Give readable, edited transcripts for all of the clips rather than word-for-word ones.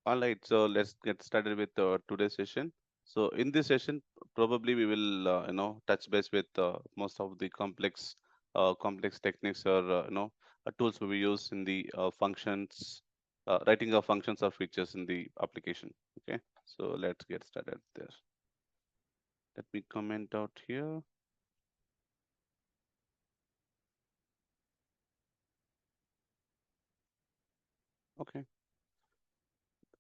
All right, so let's get started with today's session. So in this session, probably we will touch base with most of the complex techniques or tools we use in the functions, writing of functions or features in the application. Okay, so let's get started there. Let me comment out here. Okay,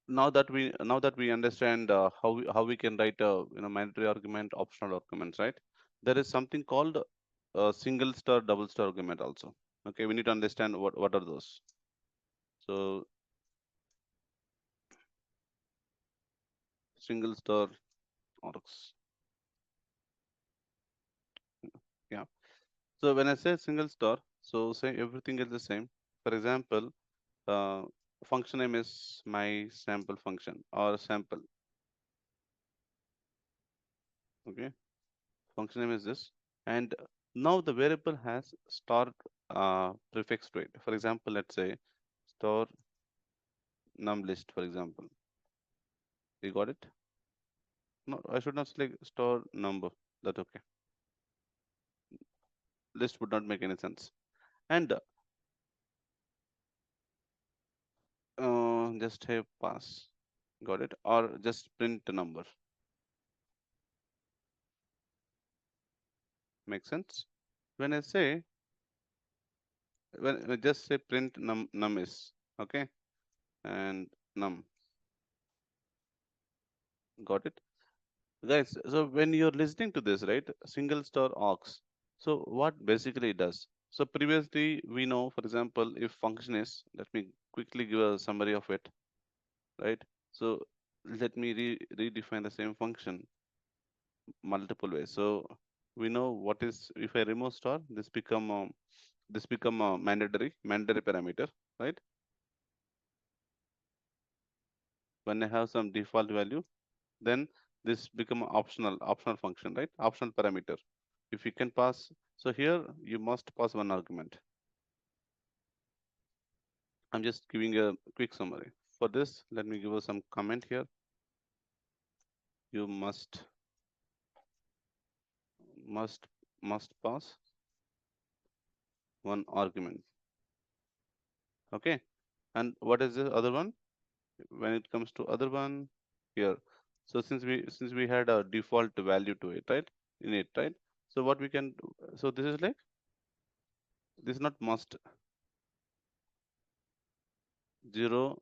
now that we understand how we can write a mandatory argument, optional arguments, right? There is something called single star, double star argument also. Okay, we need to understand what are those. So single star args. Yeah. So when I say single star, so say everything is the same. For example, uh, function name is my sample function or sample. Okay, function name is this, and now the variable has star prefix to it. For example, let's say star num list. For example, you got it. No, I should not select star number. That okay. List would not make any sense. And just have pass. Got it. Or just print a number. Make sense? When I say when I just say print num is okay and num. Got it, guys. So when you're listening to this, right? Single star aux. So what basically it does? So previously we know, for example, if function is. Let me quickly give a summary of it, right? So let me redefine the same function multiple ways. So we know what is if I remove star, this become a mandatory parameter, right? When I have some default value, then this become a optional function, right? Optional parameter. If you can pass, so here you must pass one argument. I'm just giving a quick summary. For this, let me give you some comment here. You must must pass one argument. Okay. And what is the other one? When it comes to other one here, so since we had a default value to it, right, in it, right? So what we can do, so this is like, this is not must, 0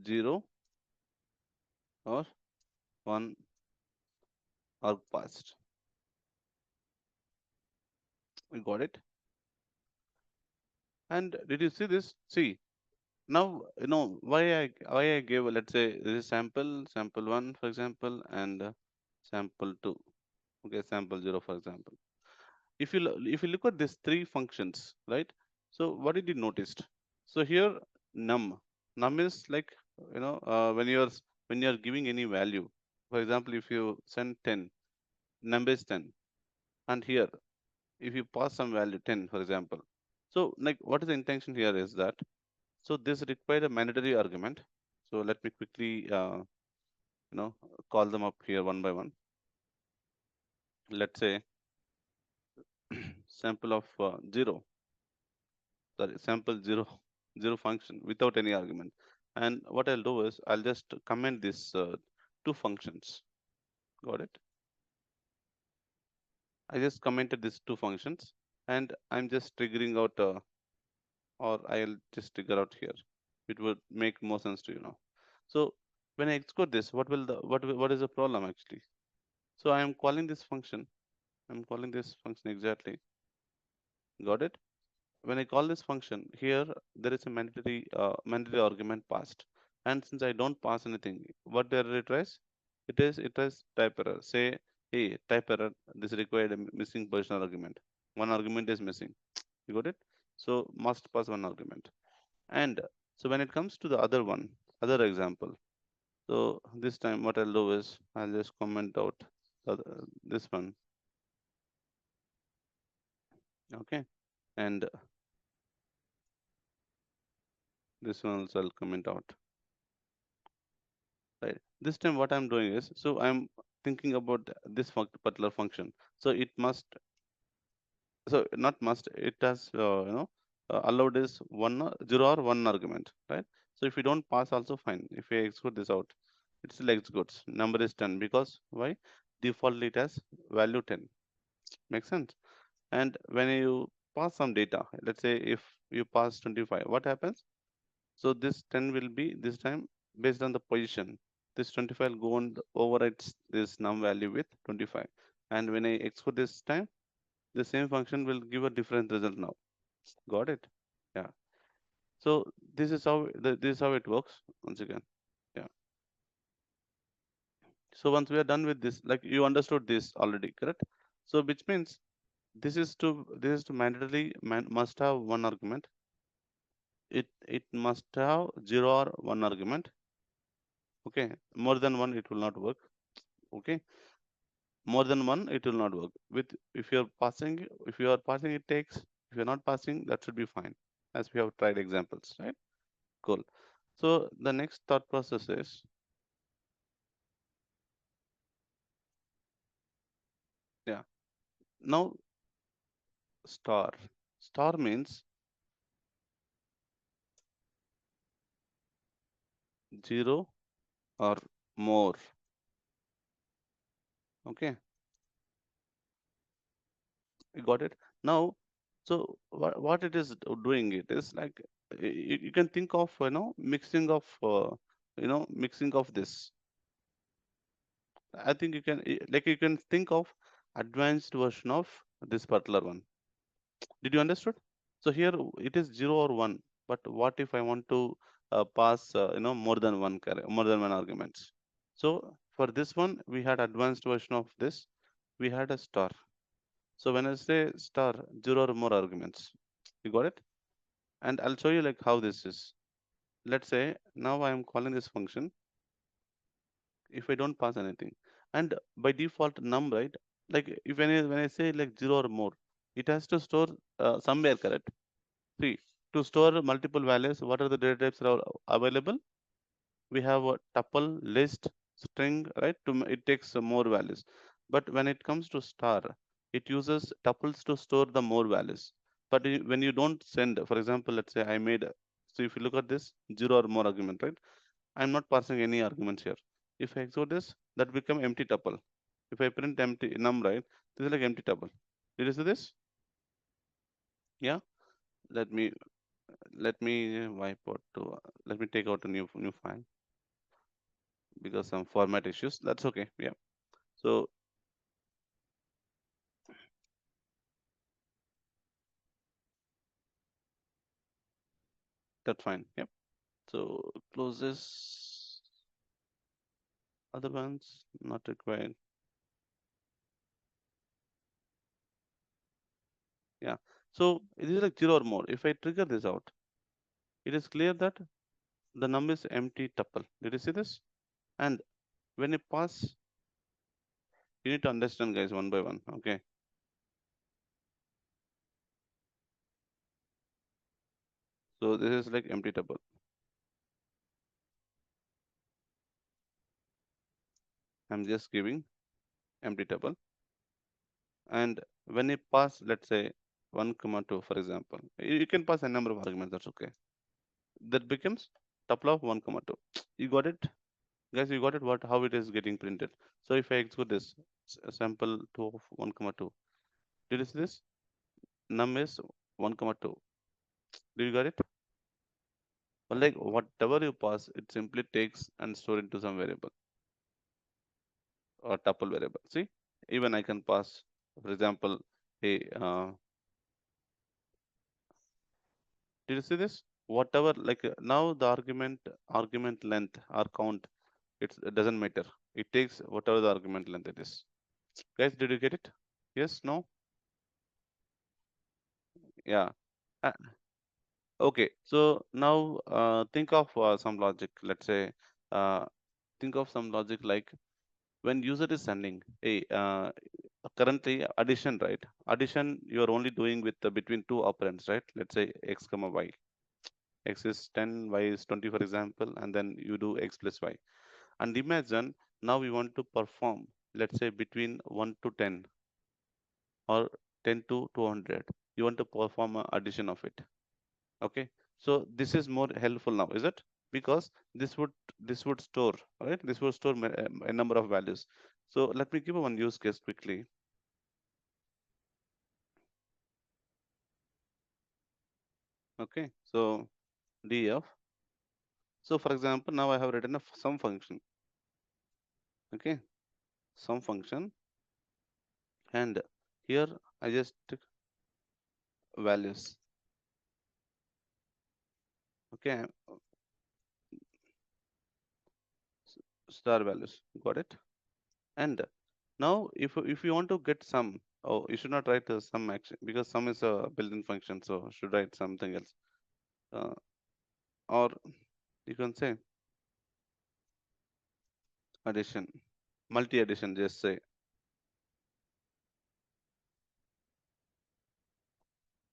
0 or 1 arg passed. We got it. And did you see this? See, now you know why I gave, let's say, this is sample 1 for example, and sample 2. Okay, sample 0 for example. If you look at these three functions, right? So what did you notice? So here, num num is like, when you're giving any value. For example, if you send 10, number is 10, and here if you pass some value 10 for example. So like, what is the intention here is that, so this required a mandatory argument. So let me quickly you know call them up here one by one. Let's say sample of 0, sorry, sample 0 0 function without any argument. And what I'll do is I'll just comment this two functions. Got it? I just commented these two functions, and I'm just triggering out, or I'll just trigger out here. It would make more sense to you now. So when I execute this, what is the problem actually? So I am calling this function. I'm calling this function exactly. Got it? When I call this function here, there is a mandatory argument passed. And since I don't pass anything, what the error it tries? It tries type error. Say, hey, type error. This required a missing positional argument. One argument is missing. You got it? So must pass one argument. And so when it comes to the other example, so this time what I'll do is I'll just comment out this one. Okay, and this one also I'll comment out. This time what I'm doing is, so I'm thinking about this particular function. So it must, so not must, it has allowed is one zero or one argument, right? So if you don't pass also fine. If you execute this out, it still executes. Number is 10 because why? Default it has value 10. Makes sense? And when you pass some data, let's say if you pass 25, what happens? So this 10 will be this time based on the position. This 25 will go and overrides this num value with 25. And when I execute this time, the same function will give a different result now. Got it? Yeah. So this is how this is how it works. Once again, yeah. So once we are done with this, like you understood this already, correct? So which means this is to mandatory must have one argument. It must have zero or one argument. Okay, more than one it will not work. Okay, more than one it will not work. With if you are passing it takes. If you are not passing, that should be fine. As we have tried examples, right? Cool. So the next thought process is, yeah. Now star. Star means zero or more. Okay, you got it. Now, so what it is doing it is like you can think of mixing of mixing of this. I think you can like you can think of advanced version of this particular one. Did you understood? So here it is zero or one. But what if I want to pass more than more than one arguments? So for this one, we had advanced version of this. We had a star. So when I say star, zero or more arguments, you got it? And I'll show you like how this is. Let's say now I am calling this function if I don't pass anything. And by default num, right? Like if when I say like zero or more, it has to store somewhere, correct? See, to store multiple values, what are the data types are available? We have a tuple, list, string, right? It takes more values. But when it comes to star, it uses tuples to store the more values. But when you don't send, for example, let's say I made, so if you look at this, zero or more argument, right? I'm not passing any arguments here. If I execute this, that become empty tuple. If I print empty num, right? This is like empty tuple. Did you see this? Yeah. Let me wipe out to let me take out a new file because some format issues. That's okay. Yeah. So that's fine. Yep. So close this. Other ones not required. Yeah. So it is like zero or more. If I trigger this out, it is clear that the num is empty tuple. Did you see this? And when you pass, you need to understand, guys, one by one. Okay. So this is like empty tuple. I'm just giving empty tuple. And when you pass, let's say 1 comma 2, for example, you can pass a number of arguments. That's okay. That becomes tuple of 1 comma 2. You got it, guys? You got it? What how it is getting printed? So if I execute this sample 2 of 1 comma 2, did you see this? Num is 1 comma 2. Do you got it? Well, like whatever you pass, it simply takes and store into some variable or tuple variable. See, even I can pass, for example, a did you see this? Whatever, like now the argument length or count, it doesn't matter. It takes whatever the argument length it is. Guys, did you get it? Yes, no? Yeah. Uh, okay. So now think of some logic. Let's say uh, think of some logic like when user is sending a currently addition, right? Addition you are only doing with between two operands, right? Let's say x comma y. X is 10, y is 20, for example, and then you do x plus y. And imagine now we want to perform, let's say between 1 to 10 or 10 to 200. You want to perform a addition of it. Okay. So this is more helpful now, is it? Because this would store, right? This would store a number of values. So let me give one use case quickly. Okay. So df. So for example, now I have written a sum function. Okay. Sum function, and here I just took values. Okay. Star values. Got it? And now if you want to get sum, oh, you should not write a sum action because sum is a built-in function, so should write something else. Uh, or you can say addition, multi-addition, just say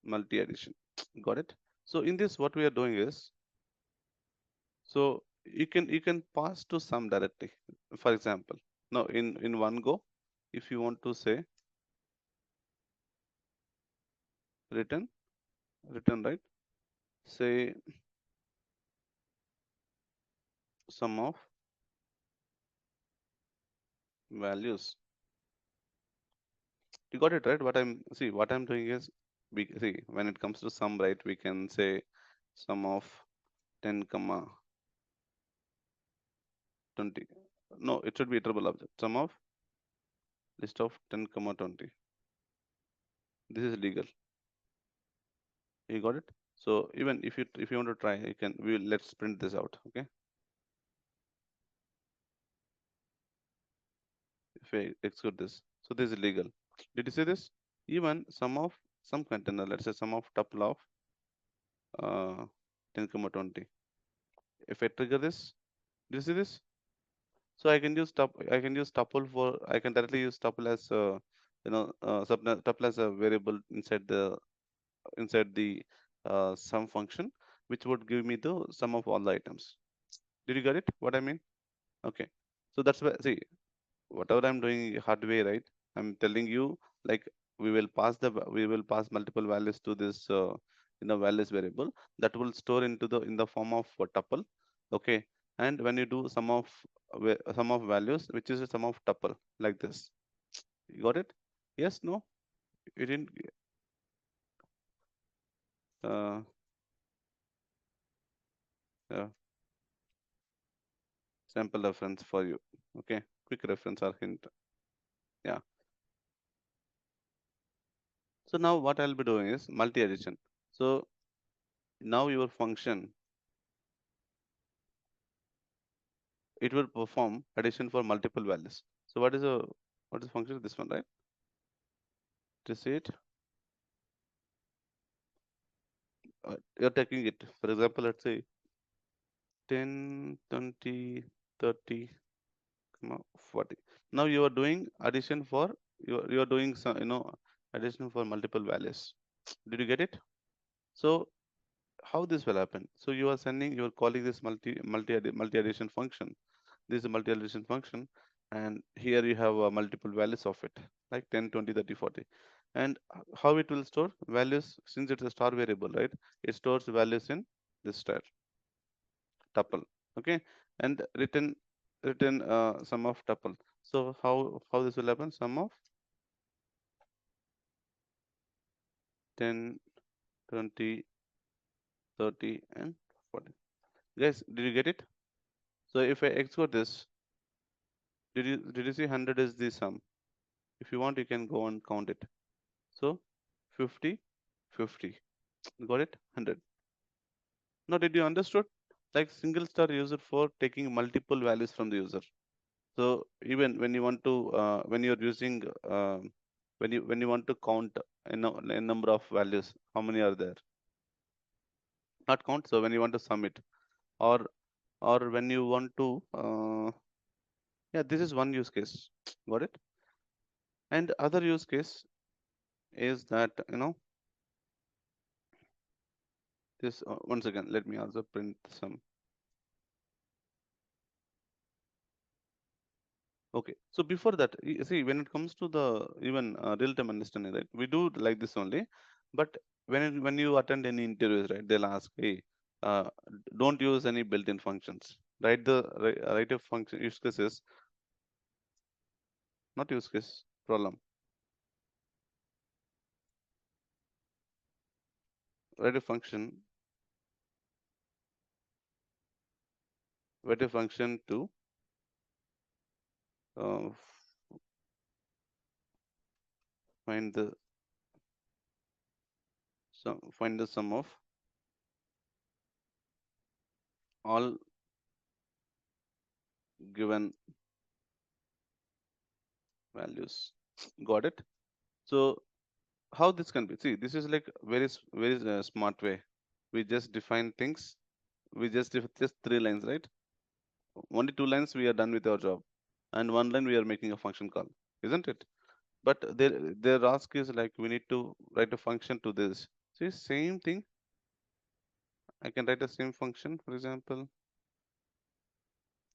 multi-addition. Got it? So in this, what we are doing is, so you can pass to sum directly. For example, now in one go, if you want to say return, return, right? Say sum of values. You got it right. What I'm doing is, we see when it comes to sum, right? We can say sum of 10 comma 20. No, it should be iterable object. Sum of list of 10 comma 20. This is legal. You got it. So even if you want to try, you can. Let's print this out. Okay. If I execute this, so this is legal. Did you see this? Even sum of some container. Let's say sum of tuple of 10 comma 20. If I trigger this, do you see this? So I can use tuple for, I can directly use tuple as tuple as a variable inside the sum function, which would give me the sum of all the items. Did you get it? What I mean? Okay. So that's why, see, whatever I'm doing hard way, right? I'm telling you, like, we will pass multiple values to this values variable that will store into the in the form of a tuple. Okay. And when you do sum of values, which is a sum of tuple, like this. You got it? Yes, no? You didn't. uh, uh Sample reference for you. Okay, quick reference or hint. Yeah. So now what I'll be doing is multi-addition. So now your function, it will perform addition for multiple values. So what is the function? This one, right? To see it, you're taking it. For example, let's say 10, 20, 30, 40. Now you are doing addition for you are doing some addition for multiple values. Did you get it? So how this will happen? So you are calling this multi addition function. This is a multi addition function, and here you have multiple values of it, like 10, 20, 30, 40. And how it will store values, since it's a star variable, right? It stores values in this star tuple. Okay, and return sum of tuple. So how this will happen? Sum of 10, 20, 30, and 40. Guys, did you get it? So if I export this, did you see 100 is the sum? If you want, you can go and count it. So 50, 50. Got it? 100. Now, did you understood? Like single star user for taking multiple values from the user. So even when you want to when you're using when you want to count a number of values, how many are there? Not count. So when you want to sum it, or when you want to yeah, this is one use case. Got it? And other use case is that this once again, let me also print some. Okay, so before that, see, when it comes to the even real-time understanding, right? We do like this only, but when you attend any interviews, right? They'll ask, hey, don't use any built-in functions. Write a function use cases, not use case problem. Write a function, write a function to uh, find the find the sum of all given values. Got it? So how this can be? See, this is like very smart way. We just define things. We just three lines, right? Only two lines we are done with our job, and one line we are making a function call, isn't it? But their ask is like we need to write a function to this. See, same thing. I can write the same function, for example,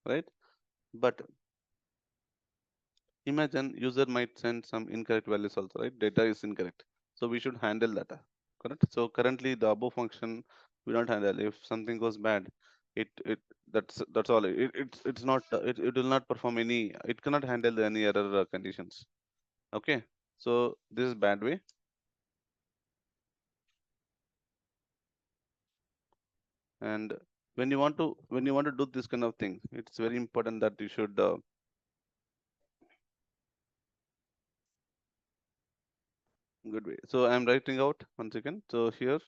right? But imagine user might send some incorrect values also, right? Data is incorrect. So we should handle that, correct? So currently the above function we don't handle. If something goes bad, it that's all. It's not it will not perform any. It cannot handle any error conditions. Okay. So this is bad way. And when you want to do this kind of thing, it's very important that you should good way. So I'm writing out one second. So here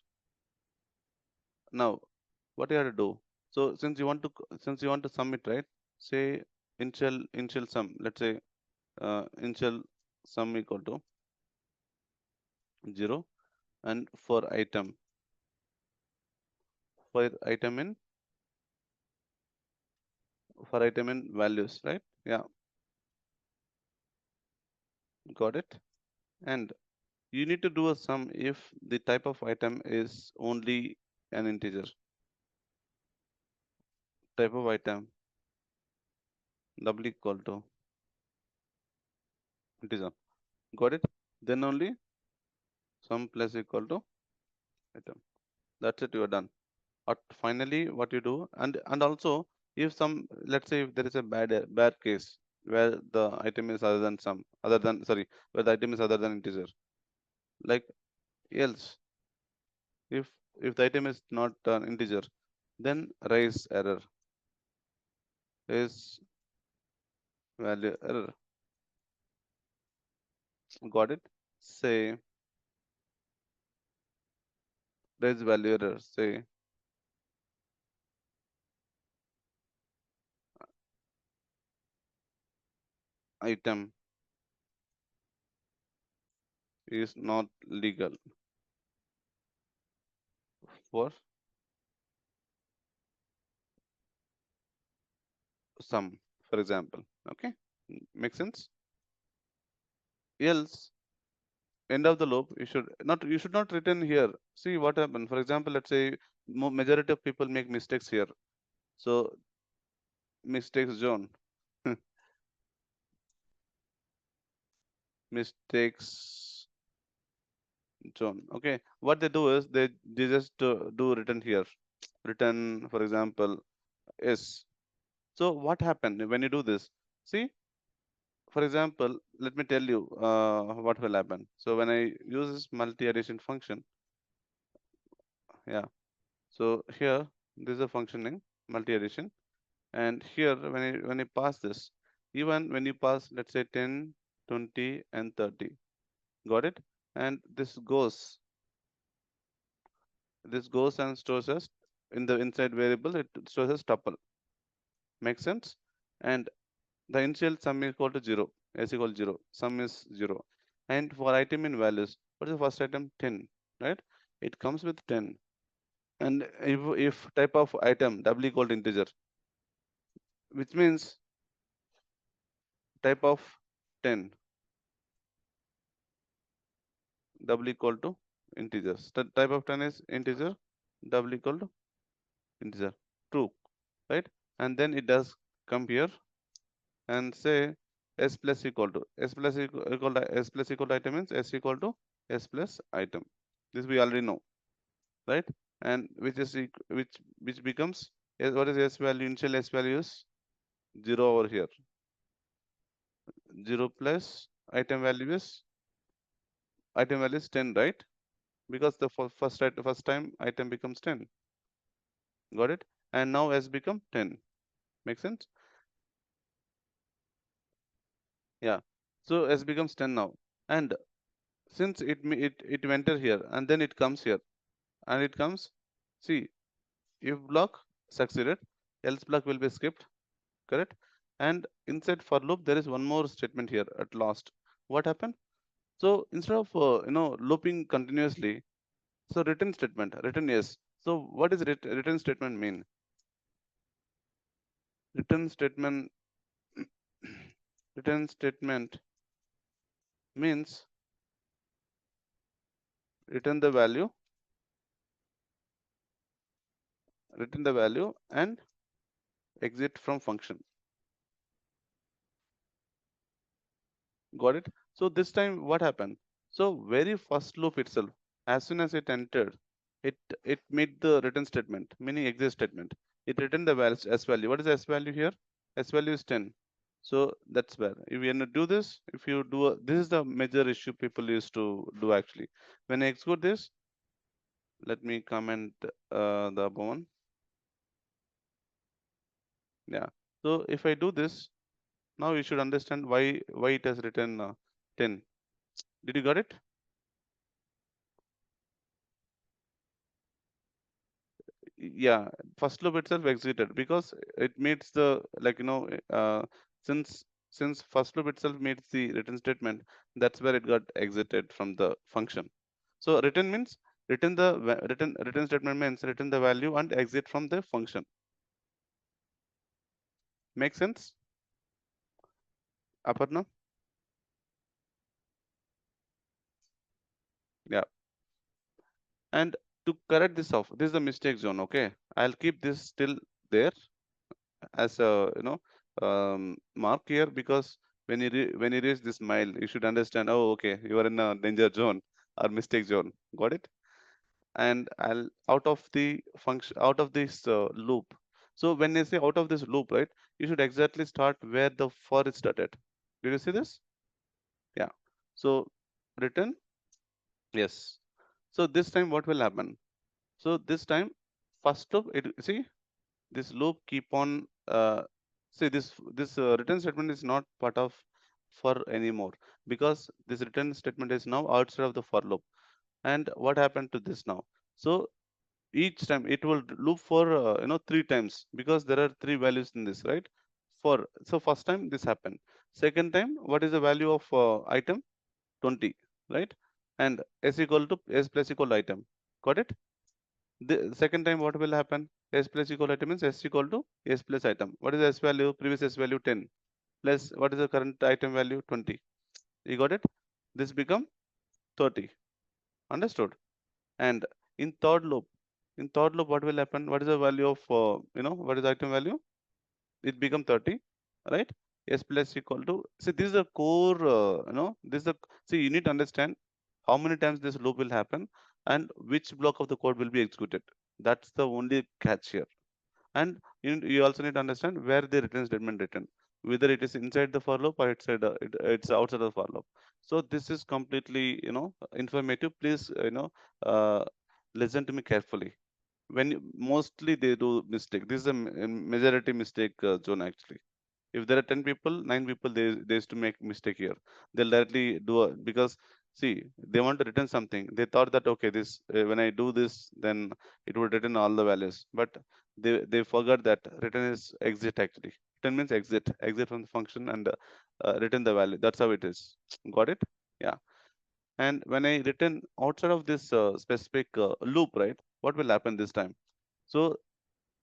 now what you have to do. So since you want to sum it, right? Say initial sum. Let's say initial sum equal to 0, and for item in values, right? Yeah, got it. And you need to do a sum if the type of item is only an integer. Type of item double equal to integer. Got it? Then only sum plus equal to item. That's it. You are done. But finally, what you do, and also if some, let's say if there is a bad case where the item is other than sorry, where the item is other than integer, like else, if the item is not an integer, then raise error, is value error. Got it? Say raise value error. Say item is not legal for some, for example. Okay, make sense? Else, end of the loop, you should not return here. See what happened. For example, let's say majority of people make mistakes here. So mistakes zone, mistakes zone. Okay, what they do is they just do return here. Return, for example, is. So what happened when you do this? See, for example, let me tell you what will happen. So when I use this multi addition function, yeah. So here this is a function name multi addition. And here when I pass this, even when you pass, let's say 10, 20, and 30, got it? And this goes and stores as in the inside variable, it stores as tuple. Makes sense? And the initial sum is equal to 0, s equal to 0, sum is 0. And for item in values, what is the first item? 10, right? It comes with 10. And if type of item double equal to integer, which means type of 10 double equal to integers. The type of 10 is integer, double equal to integer. True, right? And then it does come here and say s plus equal to s plus equal to item means s equal to s plus item. This we already know, right? And which is which becomes what is s value? Initial s value is 0 over here. 0 plus item value is 10, right? Because the first time item becomes 10. Got it? And now s become 10. Make sense? Yeah. So s becomes 10 now. And since it enter here and then it comes here and it comes, see, if block succeeded, else block will be skipped, correct? And inside for loop there is one more statement here at last. What happened? So instead of looping continuously, so return yes. So what is return statement mean? Return statement return statement means return the value, and exit from function. Got it? So this time what happened? So very first loop itself, as soon as it entered, it made the return statement, meaning exit statement. It returned the value s value. What is s value here? S value is 10. So that's where if you do this, if you do this is the major issue people used to do actually. When I execute this, let me comment the above one. Yeah. So if I do this, now you should understand why it has written 10. Did you got it? Yeah, first loop itself exited because it meets the since first loop itself meets the return statement, that's where it got exited from the function. So return means return statement means return the value and exit from the function. Make sense, Aparna? Yeah. And to correct this off, this is the mistake zone. Okay, I'll keep this still there as a mark here, because when you reach this mile, you should understand, oh okay, you are in a danger zone or mistake zone. Got it? And I'll out of this loop. So when I say out of this loop, right, you should exactly start where the for is started. Did you see this? Yeah. So return yes. So this time what will happen? So this time first loop, it see, this loop keep on see this return statement is not part of for anymore, because this return statement is now outside of the for loop. And what happened to this now? So each time it will loop for three times, because there are three values in this, right? For so first time this happened, second time what is the value of item? 20, right? And s equal to s plus equal item. Got it? The second time what will happen? S plus equal item means s equal to s plus item. What is the s value? Previous s value 10 plus what is the current item value? 20. You got it? This become 30. Understood? And in third loop what will happen? What is the value of what is the item value? It become 30, right? S plus equal to, see, this is the core this is the, see, you need to understand how many times this loop will happen and which block of the code will be executed. That's the only catch here. And you also need to understand where the return statement written, whether it is inside the for loop or it's outside the for loop. So this is completely informative. Please uh, listen to me carefully. When mostly they do mistake, this is a majority mistake zone actually. If there are 10 people, 9 people, they used to make mistake here. They'll directly do because see, they want to return something. They thought that okay, this when I do this, then it would return all the values, but they forgot that return is exit actually. Return means exit from the function and return the value. That's how it is. Got it? Yeah. And when I return outside of this specific loop, right, what will happen this time? So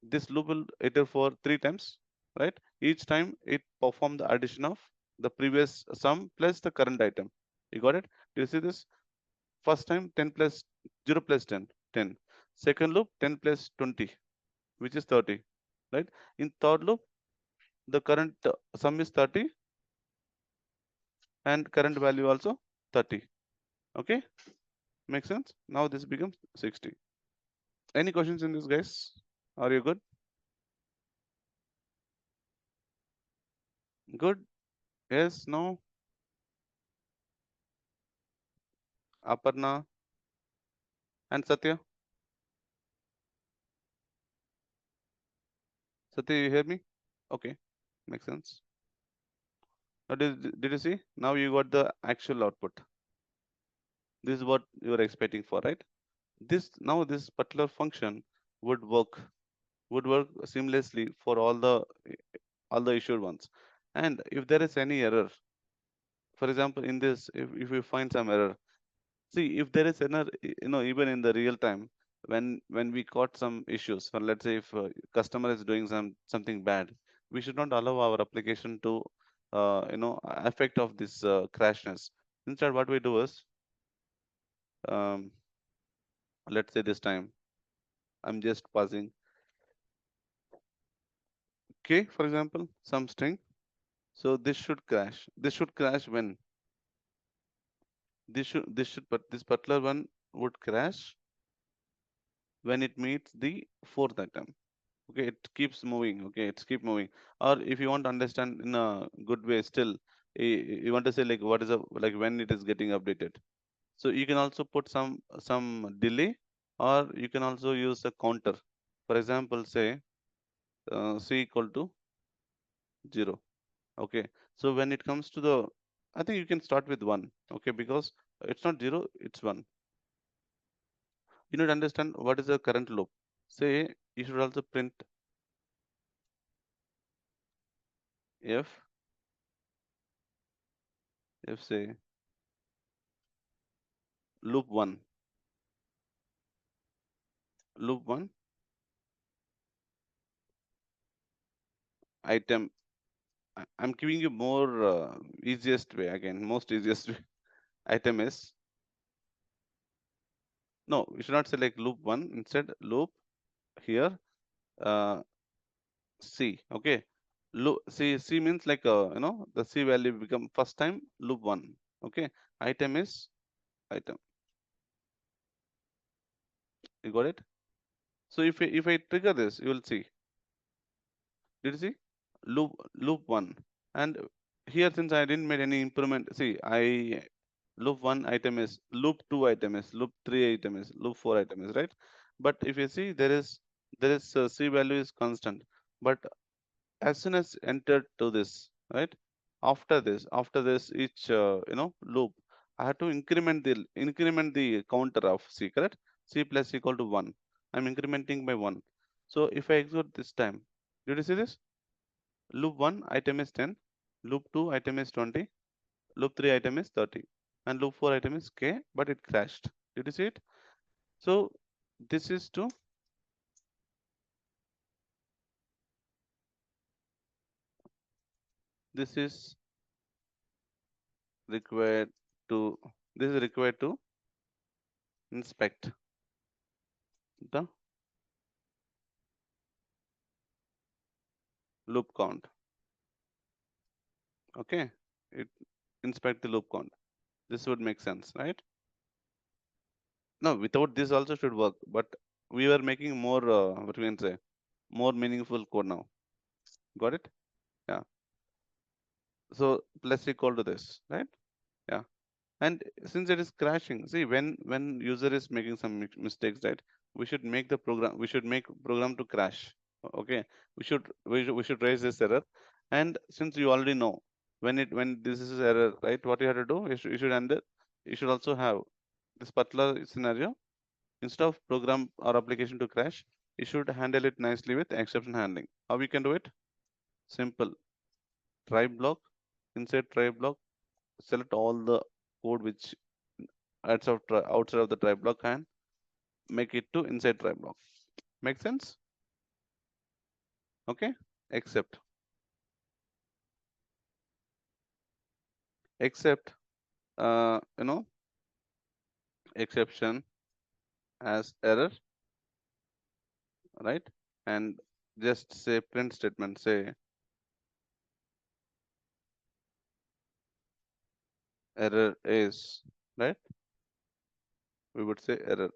this loop will iter for three times, right? Each time it perform the addition of the previous sum plus the current item. You got it? Do you see this? First time 10 plus 0 plus 10, 10. Second loop 10 plus 20, which is 30, right? In third loop, the current sum is 30, and current value also 30. Okay, makes sense. Now this becomes 60. Any questions in this, guys? Are you good? Good? Yes? No? Aparna and Satya? Satya, you hear me? Okay, makes sense. Now, did you see? Now you got the actual output. This is what you are expecting for, right? This now this particular function would work seamlessly for all the issued ones. And if there is any error, for example, in this, if you find some error, see if there is error, even in the real time, when we caught some issues, or let's say if customer is doing something bad, we should not allow our application to affect of this crashness. Instead, what we do is, um, let's say this time, I'm just passing k, for example, some string. So this should crash. This should crash when but this particular one would crash when it meets the fourth item. Okay, it keeps moving. Okay, it's keep moving. Or if you want to understand in a good way, still you want to say like what is like when it is getting updated. So you can also put some delay, or you can also use a counter. For example, say c equal to 0. Okay, so when it comes to the, I think you can start with 1. Okay, because it's not 0, it's 1. You need to understand what is the current loop. Say you should also print if say loop 1, loop 1 item. I'm giving you more easiest way again, most easiest way. Item is, no, we should not say like loop 1, instead loop here uh, c. Okay, loop c means like the c value become first time loop 1. Okay, item is item. You got it? So if I trigger this, you will see. Did you see? Loop 1. And here, since I didn't make any improvement, see, I loop 1 item is, loop 2 item is, loop 3 item is, loop 4 item is, right? But if you see, there is c value is constant. But as soon as entered to this, right, after this each loop, I have to increment the counter of c, correct? C plus equal to 1. I'm incrementing by 1. So if I execute this time, did you see this? Loop 1 item is 10, loop 2 item is 20, loop 3 item is 30, and loop 4 item is k, but it crashed. Did you see it? So this is to, this is required to, this is required to inspect the loop count. Okay, it inspect the loop count. This would make sense, right? No, without this also should work, but we were making more, what we can say, more meaningful code now. Got it? Yeah. So plus equal to this, right? Yeah. And since it is crashing, see, when user is making some mistakes, right, we should make program to crash. Okay, we should raise this error. And since you already know when this is error, right, what you have to do, you should also have this particular scenario. Instead of program or application to crash, you should handle it nicely with exception handling. How we can do it? Simple. Try block. Inside try block, select all the code which outside of the try block and make it to inside try block. Make sense? Okay. Except except exception as error, right? And just say print statement, say error is, right? We would say error.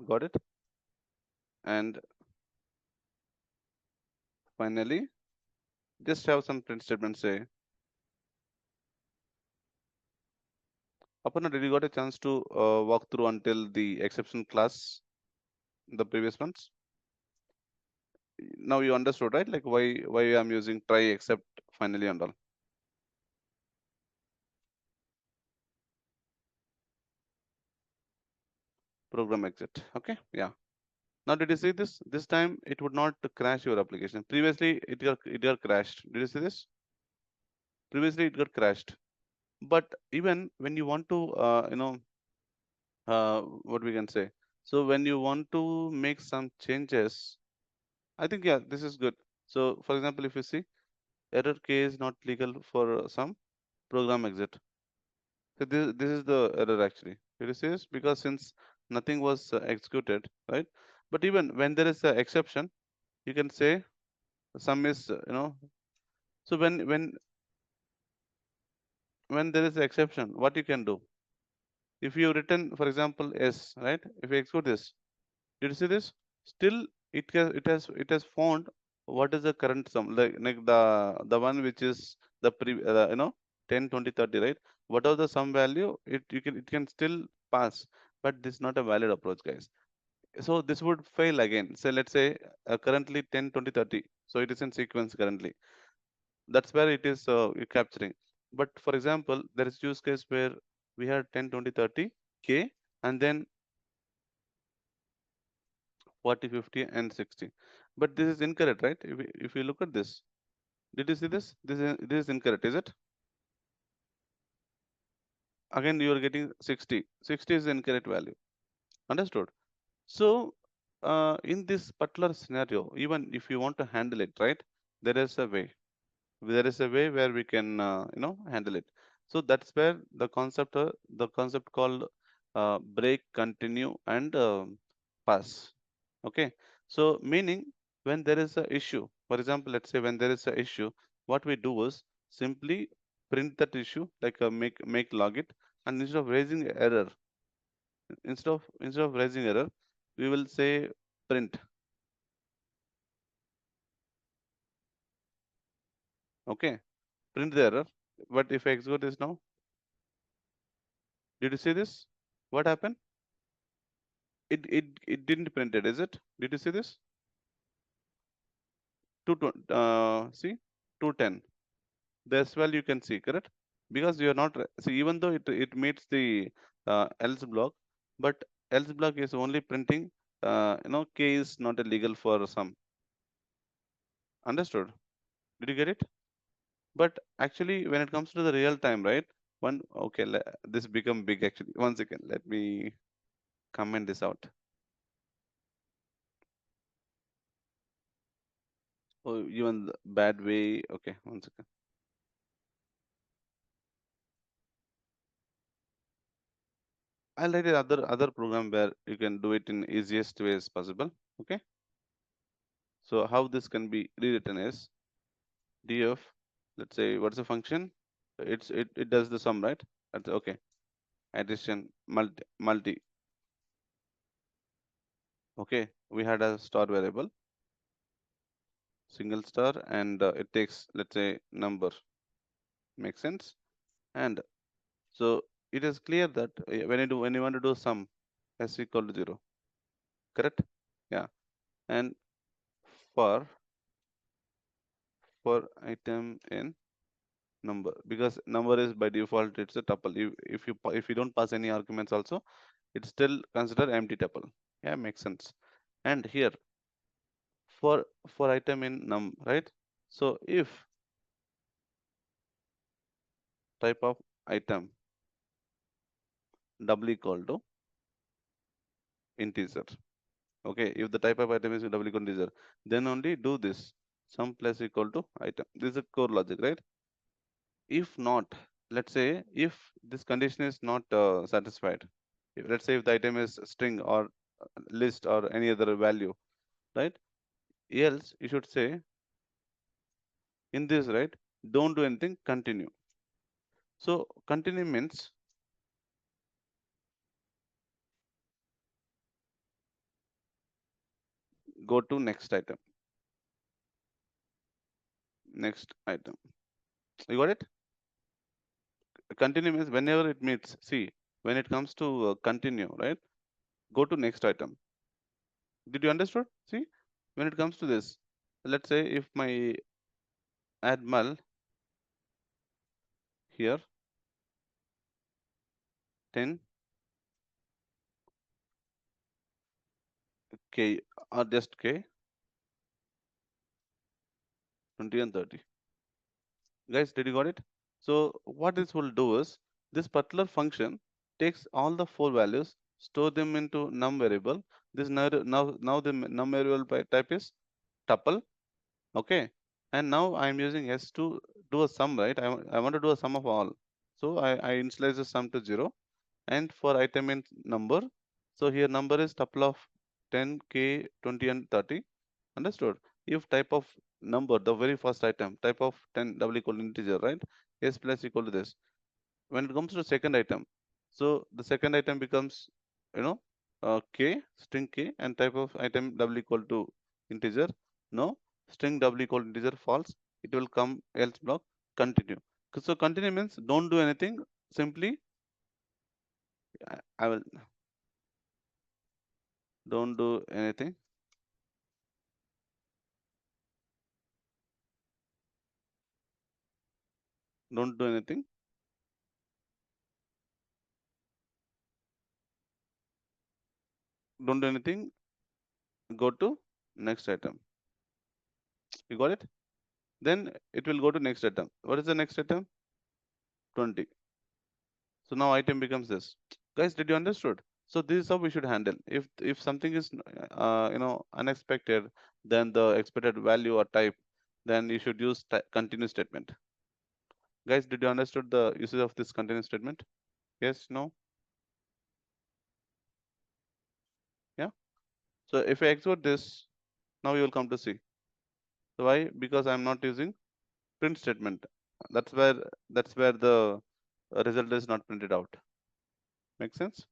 Got it? And finally, just have some print statement say, Aparna, did you got a chance to walk through until the exception class, the previous ones? Now you understood, right? Like why I'm using try, except, finally, and all. Program exit. Okay, yeah. Now did you see this? This time it would not crash your application. Previously it got crashed. Did you see this? Previously it got crashed. But even when you want to what we can say. So when you want to make some changes, I think, yeah, this is good. So for example, if you see error case not legal for some program exit. So this is the error actually. Did you see this? Because since nothing was executed, right? But even when there is an exception, you can say some is so when there is an exception, what you can do? If you return, for example, s, right? If you execute this, did you see this? Still, it has found what is the current sum, like the one which is the 10, 20, 30, right? Whatever the sum value, it can still pass, but this is not a valid approach, guys. So this would fail again. So let's say currently 10, 20, 30. So it is in sequence currently. That's where it is capturing. But for example, there is use case where we had 10, 20, 30 k, and then 40, 50, and 60. But this is incorrect, right? If you look at this, did you see this? This is incorrect, is it? Again, you are getting 60. 60 is the incorrect value. Understood? So in this particular scenario, even if you want to handle it, right, there is a way. There is a way where we can handle it. So that's where the concept called break, continue, and pass. Okay, so meaning when there is a issue, for example, let's say when there is a issue, what we do is simply print that issue, like make log it, and instead of raising error, we will say print. Okay, print the error. But if I execute this now, did you see this? What happened? It didn't print it, is it? Did you see this? See, 210. That's well you can see, correct? Because you are not see, even though it meets the else block, but else block is only printing. K is not illegal for some. Understood? Did you get it? But actually, when it comes to the real time, right? Okay, this become big actually. One second, let me comment this out. Oh, even the bad way. Okay, one second. I'll write other program where you can do it in easiest way as possible. Okay. So how this can be rewritten is df. Let's say what's the function? It does the sum, right? That's okay. Addition multi. Okay. We had a star variable, single star, and it takes, let's say, number. Makes sense. And so it is clear that when you want to do sum, s equal to 0. Correct? Yeah. And for item in number, because number is by default it's a tuple. If you don't pass any arguments also, it's still considered empty tuple. Yeah, makes sense. And here for item in num, right? So if type of item double equal to integer, okay, if the type of item is double equal to integer, then only do this sum plus equal to item. This is a core logic, right? If not, let's say if this condition is not satisfied, let's say if the item is string or list or any other value, right? Else you should say in this, right? Don't do anything, continue. So continue means go to next item. Next item. You got it? Continue means whenever it meets. See, when it comes to continue, right? Go to next item. Did you understood? See, when it comes to this, let's say if my add mul here 10 k or just k 20 and 30. Guys, did you got it? So what this will do is this particular function takes all the four values, store them into num variable. This now the num variable by type is tuple. Okay, and now I am using s to do a sum, right? I want to do a sum of all. So I initialize the sum to 0, and for item in number, so here number is tuple of 10 k 20 and 30. Understood? If type of number, the very first item, type of 10 double equal to integer, right? S plus equal to this. When it comes to the second item, so the second item becomes, you know, k, string k, and type of item double equal to integer. No, string double equal to integer false. It will come else block continue. So continue means don't do anything. Simply, I will don't do anything. Don't do anything. Don't do anything. Go to next item. You got it? Then it will go to next item. What is the next item? 20. So now item becomes this. Guys, did you understood? So this is how we should handle. If something is unexpected than the expected value or type, then you should use continue statement. Guys, did you understood the usage of this continue statement? Yes, no? Yeah. So if I export this, now you will come to see. So why? Because I'm not using print statement. That's where the result is not printed out. Make sense?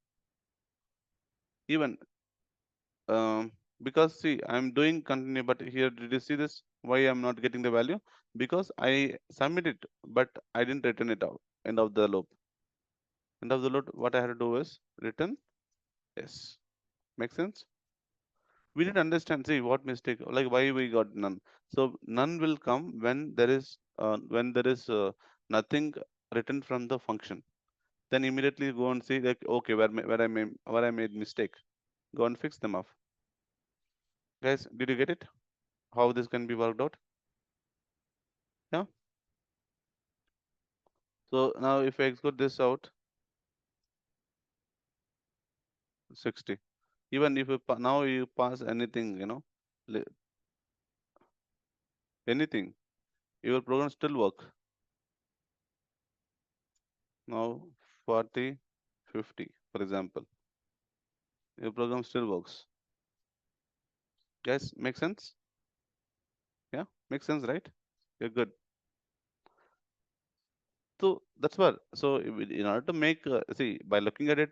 Even because see, I'm doing continue, but here did you see this? Why I'm not getting the value? Because I submit it, but I didn't return it out. End of the loop. End of the loop. What I had to do is return yes. Make sense? We didn't understand. See what mistake? Like why we got none. So none will come when there is nothing written from the function. Then immediately go and see like okay where I made mistake. Go and fix them up. Guys, did you get it? How this can be worked out? Yeah. So now if I execute this out, 60. Even if you now you pass anything, anything, your program still work. Now 40, 50, for example, your program still works. Guys, make sense? Yeah, makes sense, right? You're good. So that's what. So in order to make, see, by looking at it,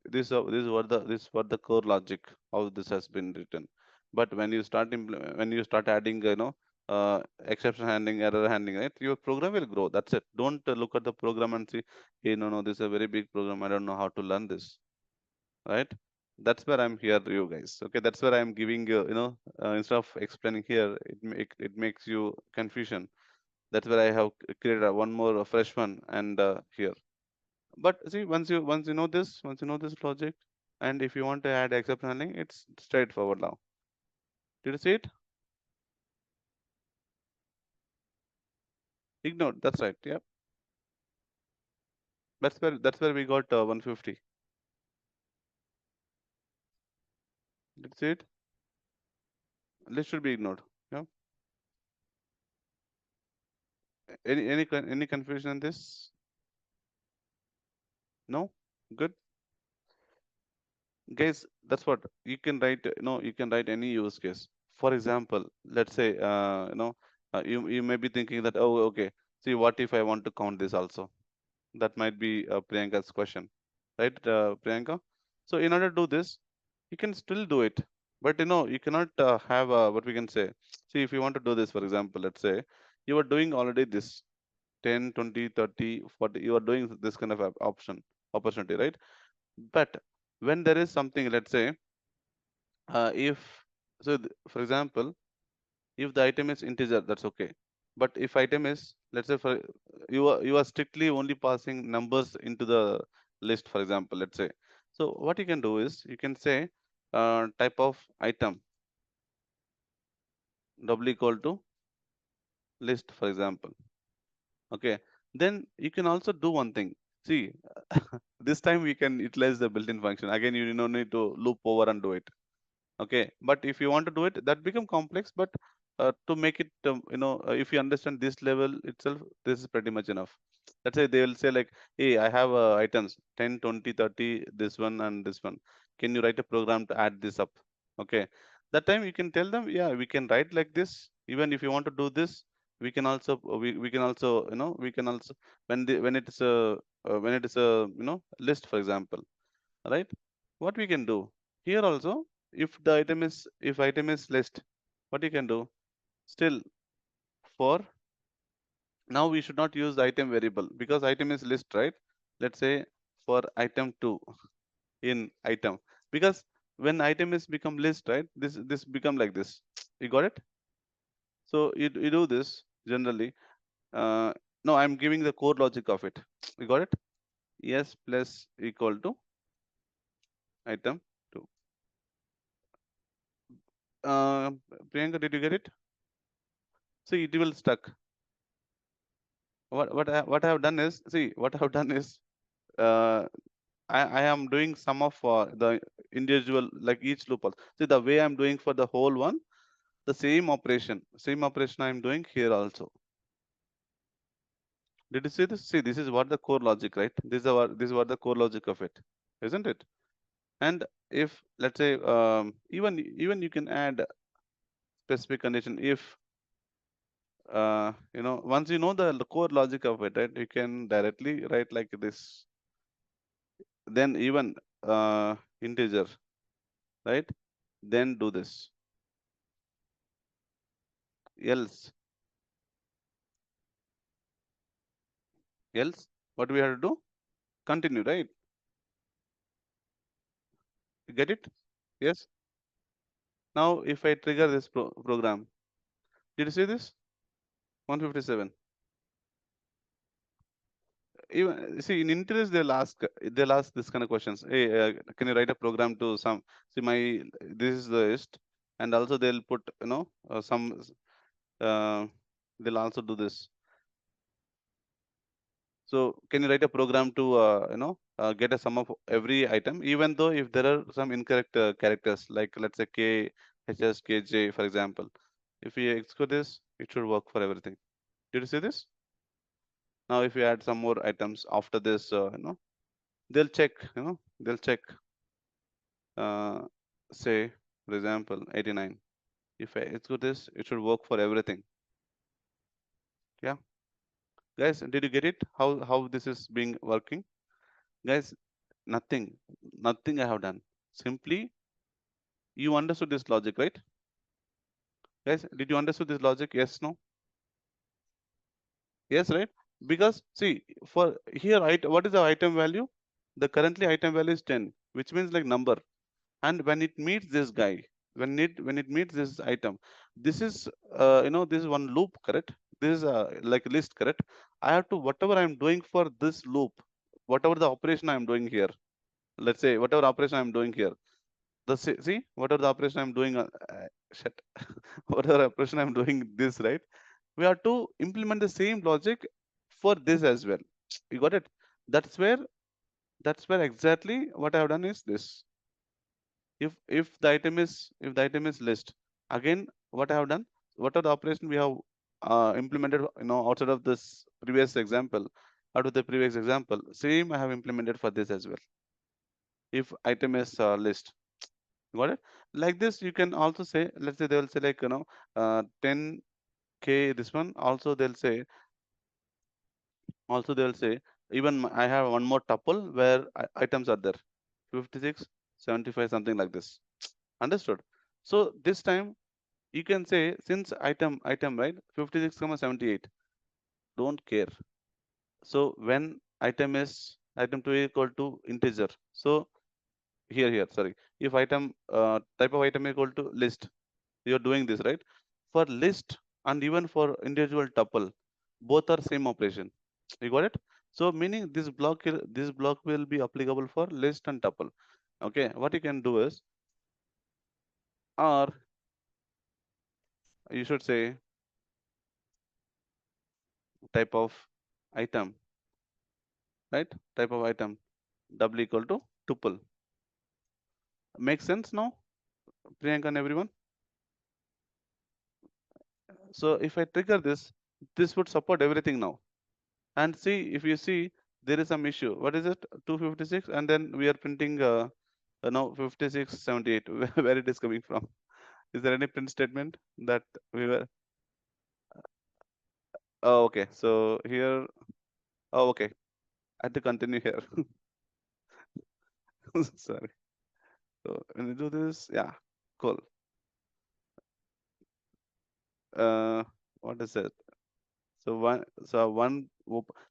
this what the core logic how this has been written. But when you start adding, exception handling, error handling, right, your program will grow. That's it. Don't look at the program and see, hey, no, this is a very big program. I don't know how to learn this, right? That's where I'm here, you guys. Okay, that's where I'm giving you, instead of explaining here, it makes you confusion. That's where I have created one more fresh one and here. But see, once you know this logic, and if you want to add exception handling, it's straightforward now. Did you see it? Ignore. That's right. Yeah. That's where we got 150. Did you see it? List should be ignored. Yeah. Any confusion in this? No. Good. Guys, that's what you can write. You can write any use case. For example, let's say you may be thinking that, oh, okay, see, what if I want to count this also? That might be Priyanka's question, right, Priyanka? So in order to do this, you can still do it, but you cannot have what we can say. See, if you want to do this, for example, let's say you are doing already this 10, 20, 30, 40. You are doing this kind of opportunity, right? But when there is something, let's say, if for example, if the item is integer, that's okay. But if item is, let's say, for you are strictly only passing numbers into the list, for example, let's say. So what you can do is you can say type of item double equal to list, for example. Okay. Then you can also do one thing. See, this time we can utilize the built-in function. Again, you don't need to loop over and do it. Okay, but if you want to do it, that become complex. But to make it, if you understand this level itself, this is pretty much enough. Let's say they will say like, hey, I have items 10, 20, 30, this one and this one. Can you write a program to add this up? Okay, that time you can tell them, yeah, we can write like this. Even if you want to do this, we can also we can also when it is a list, for example, right? What we can do here also, if item is list, what you can do still for now, we should not use the item variable because item is list, right? Let's say for item 2 in item, because when item is become list, right, this become like this. You got it? So you do this generally. uh, no, I'm giving the core logic of it. You got it? Yes plus equal to item 2. uh, Priyanka, did you get it? See, it will stuck. What I have done is, see, what I have done is, uh, I am doing some of the individual, like each loop. See, the way I'm doing for the whole one, the same operation I'm doing here also. Did you see this? See, this is what the core logic, right? This is what the core logic of it, isn't it? And if let's say even you can add specific condition if once you know the core logic of it, right? You can directly write like this. Then even integer, right? Then do this. Else, else, what we have to do? Continue, right? You get it? Yes. Now, if I trigger this program, did you see this? 157. Even see in interest, they'll ask this kind of questions. Hey, can you write a program to some? See, this is the list, and also they'll put some. Uh, they'll also do this. So can you write a program to get a sum of every item, even though if there are some incorrect characters, like let's say K, HS, KJ, for example. If we execute this, it should work for everything. Did you see this? Now, if we add some more items after this, they'll check. They'll check. Uh, say, for example, 89. If I execute this, it should work for everything. Yeah, guys, did you get it? How this is being working, guys? Nothing, nothing I have done. Simply, you understood this logic, right? Guys, did you understood this logic? Yes, no? Yes, right? Because see, for here, what is the item value? The currently item value is 10, which means like number. And when it meets this guy, when it meets this item, this is this is one loop, correct? This is like a list, correct? I have to whatever I'm doing for this loop, whatever the operation I'm doing here. Let's say whatever operation I'm doing here. See whatever the operation I'm doing. Shit. Whatever operation I'm doing this, right? We have to implement the same logic for this as well. You got it? That's where that's where exactly what I have done is this. If the item is list, again what I have done, what are the operation we have implemented, outside of this previous example, out of the previous example, same I have implemented for this as well. If item is list, got it? Like this, you can also say, let's say they will say like 10K, this one also they'll say, Even I have one more tuple where items are there, 56, 75, something like this. Understood? So this time you can say, since item right, 56 comma 78, don't care. So when item 2 equal to integer, so here sorry, if type of item equal to list, you're doing this right for list, and even for individual tuple, both are same operation. You got it? So meaning this block will be applicable for list and tuple. Okay, what you can do is, or you should say type of item, right? Type of item double equal to tuple. Makes sense now, Priyanka and everyone? So if I trigger this, this would support everything now. And see, if you see, there is some issue. What is it? 256, and then we are printing now 5678. Where it is coming from? Is there any print statement that we were? Oh, okay. So here, oh, okay. I had to continue here. Sorry. So when you do this, yeah, cool. Uh, what is it?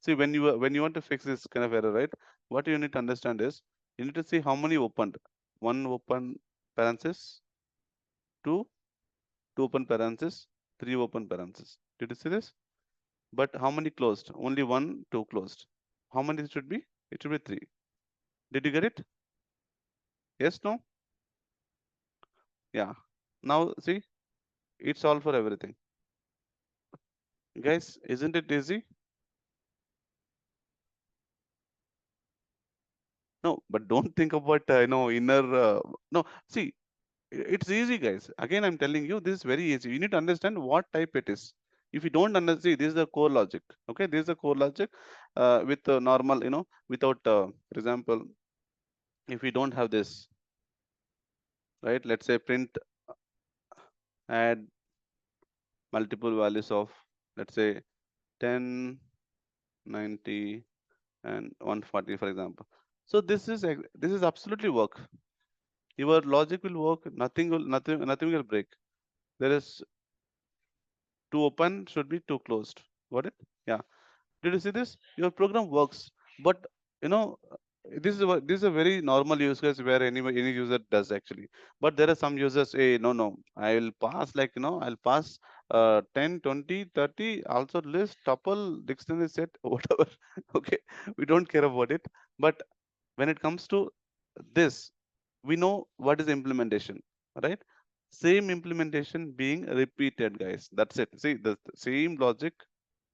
See, when you want to fix this kind of error, right? What you need to understand is, you need to see how many opened. One open parenthesis, two open parenthesis, three open parenthesis. Did you see this? But how many closed? Only one, two closed. How many it should be? It should be three. Did you get it? Yes, no? Yeah. Now see, it's all for everything. Guys, isn't it easy? No, but don't think about inner. No, see, it's easy, guys. Again, I'm telling you, this is very easy. You need to understand what type it is. If you don't understand, see, this is the core logic. Okay, this is the core logic with normal, without, for example, if we don't have this, right? Let's say print add multiple values of, let's say, 10, 90, and 140, for example. So this is absolutely work. Your logic will work. Nothing will break. There is two open should be two closed. Got it? Yeah. Did you see this? Your program works, but you know this is a very normal use case where any user does actually. But there are some users, hey, no, I will pass, like, I'll pass 10, 20, 30, also list, tuple, dictionary set, whatever. Okay, we don't care about it. But when it comes to this, we know what is implementation, right? Same implementation being repeated, guys. That's it. See, the same logic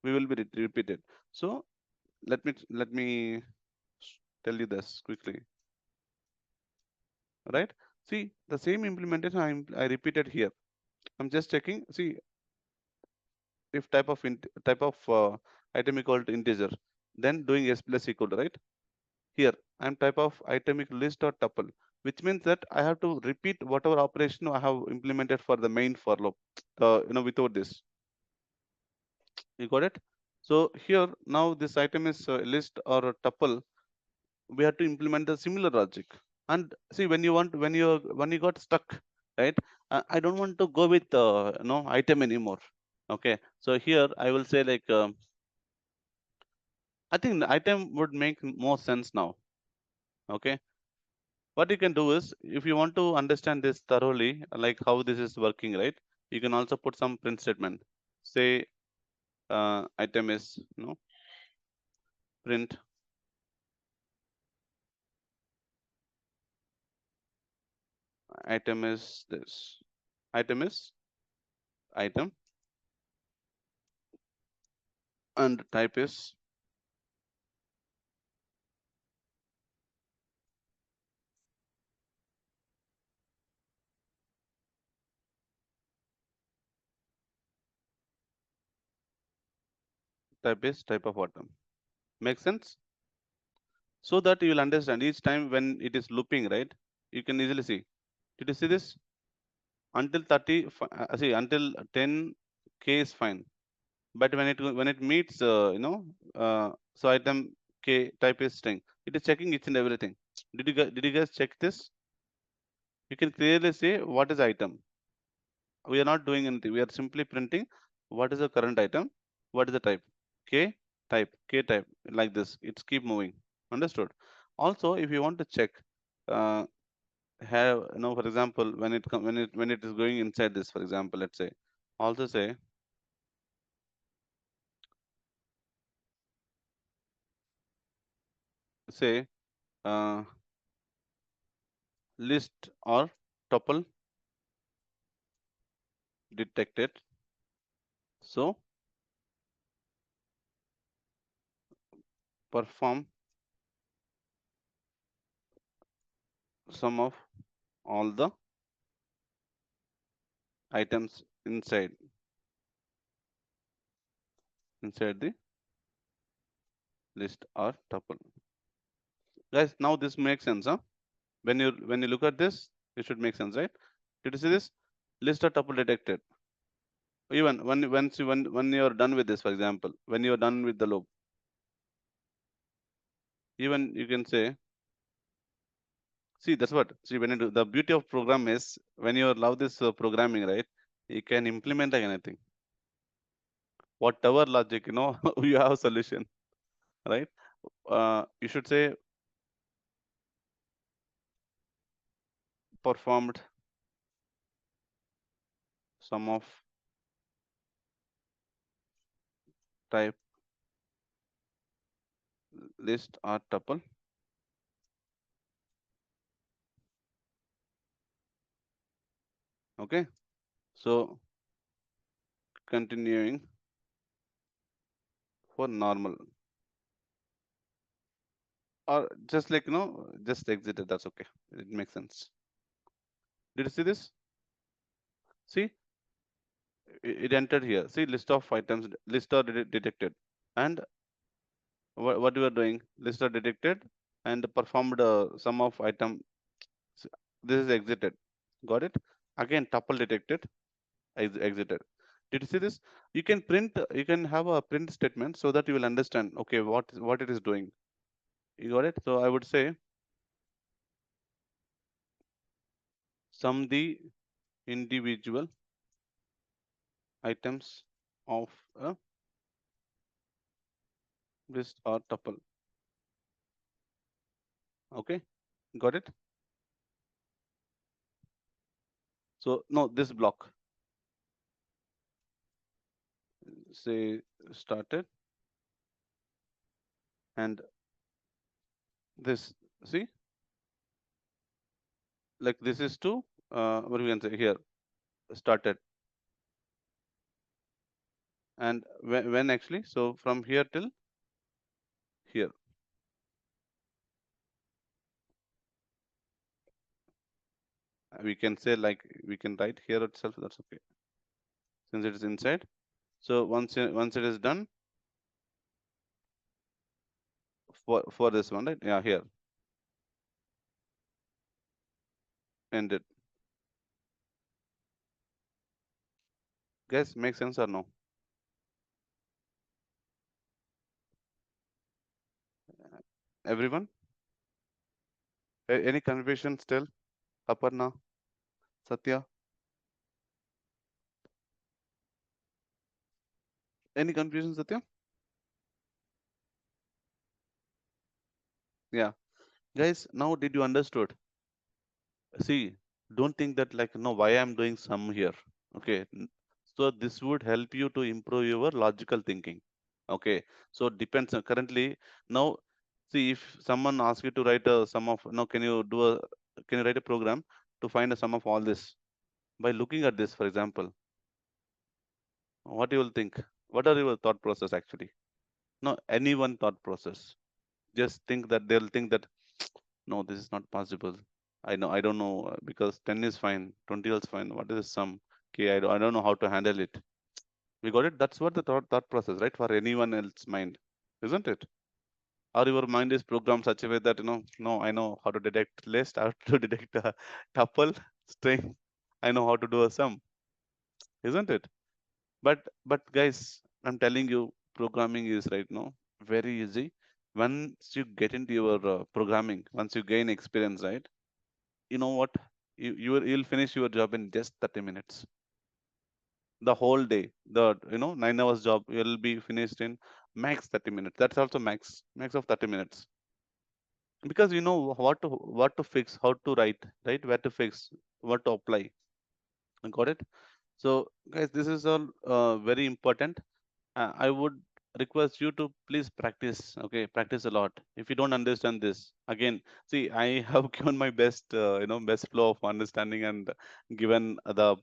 we will be repeated. So let me tell you this quickly, right? See, the same implementation I repeated here. I'm just checking. See, if type of item equal to integer, then doing s plus equal to, right? Here, I'm type of atomic list or tuple, which means that I have to repeat whatever operation I have implemented for the main for loop. Without this, you got it. So here now this item is list or a tuple. We have to implement the similar logic. And see, when you got stuck, right? I don't want to go with item anymore. Okay, so here I will say, like, I think the item would make more sense now. Okay, what you can do is, if you want to understand this thoroughly, like how this is working, right? You can also put some print statement. Say item is print item is this. Item is item, and type of item. Make sense? So that you will understand each time when it is looping, right? You can easily see. Did you see this? Until 30, see, until 10K is fine. But when it meets, so item K, type is string. It is checking each and everything. Did you guys check this? You can clearly say what is item. We are not doing anything. We are simply printing what is the current item, what is the type. K K type, like this. It's keep moving. Understood? Also, if you want to check, uh, have for example, when it is going inside this, for example, let's say, also say uh, list or tuple detected. So perform some of all the items inside the list or tuple. Guys, now this makes sense, huh? When you look at this, it should make sense, right? Did you see this? List or tuple detected. Even when you are done with this, for example, when you are done with the loop, even you can say, see, that's what. See, when you do, the beauty of program is when you love this programming, right? You can implement like anything, whatever logic, you have a solution, right? You should say performed sum of type list or tuple. Okay, so continuing for normal, or just like just exit it. That's okay. It makes sense. Did you see this? See, it entered here. See, list of items, list are detected, and what you are doing? List are detected and performed sum of item. This is exited. Got it? Again, tuple detected, exited. Did you see this? You can print. You can have a print statement so that you will understand. Okay, what it is doing. You got it? So I would say sum the individual items of a list or tuple. Okay, got it? So no, this block say started, and this, see, like this is to what we can say here, started, and when actually, so from here till here, we can say, like, we can write here itself. That's okay since it is inside. So once it is done for this one, right? Yeah, here ended. Guys, make sense or no? Everyone? Any confusion still? Aparna, Satya, any confusion, Satya? Yeah, guys, now did you understood? See, don't think that, like, no, why I'm doing sum here. Okay. So this would help you to improve your logical thinking. Okay. So depends currently now. See, if someone asks you to write a sum of, no, can you write a program to find a sum of all this by looking at this, for example, what you will think? What are your thought process actually? No, anyone thought process. Just think that they'll think that no, this is not possible. I know, I don't know, because 10 is fine, 20 is fine. What is the sum? Okay, I don't know how to handle it. We got it. That's what the thought process, right? For anyone else mind, isn't it? Or your mind is programmed such a way that no, I know how to detect list, how to detect a tuple, string. I know how to do a sum, isn't it? But guys, I'm telling you, programming is right now very easy. Once you get into your programming, once you gain experience, right? You know what? You'll finish your job in just 30 minutes. The whole day, the 9 hours job, you'll be finished in max 30 minutes. That's also max of 30 minutes, because you know what to fix, how to write, right? Where to fix, what to apply. Got it? So, guys, this is all very important. I would request you to please practice. Okay, practice a lot. If you don't understand this, again, see, I have given my best, best flow of understanding, and given the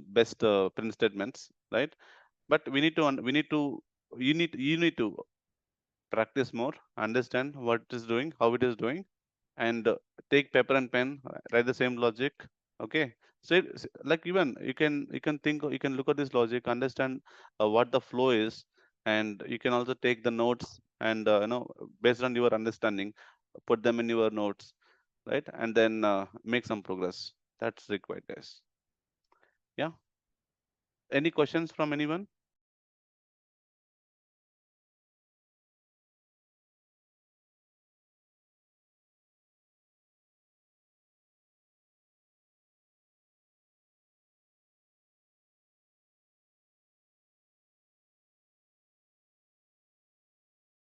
best print statements, right? But we need to you need to practice more, understand what it is doing, how it is doing, and take paper and pen, write the same logic. Okay, so like, even you can think, you can look at this logic, understand what the flow is, and you can also take the notes, and based on your understanding, put them in your notes, right? And then make some progress. That's required, guys. Yeah. Any questions from anyone?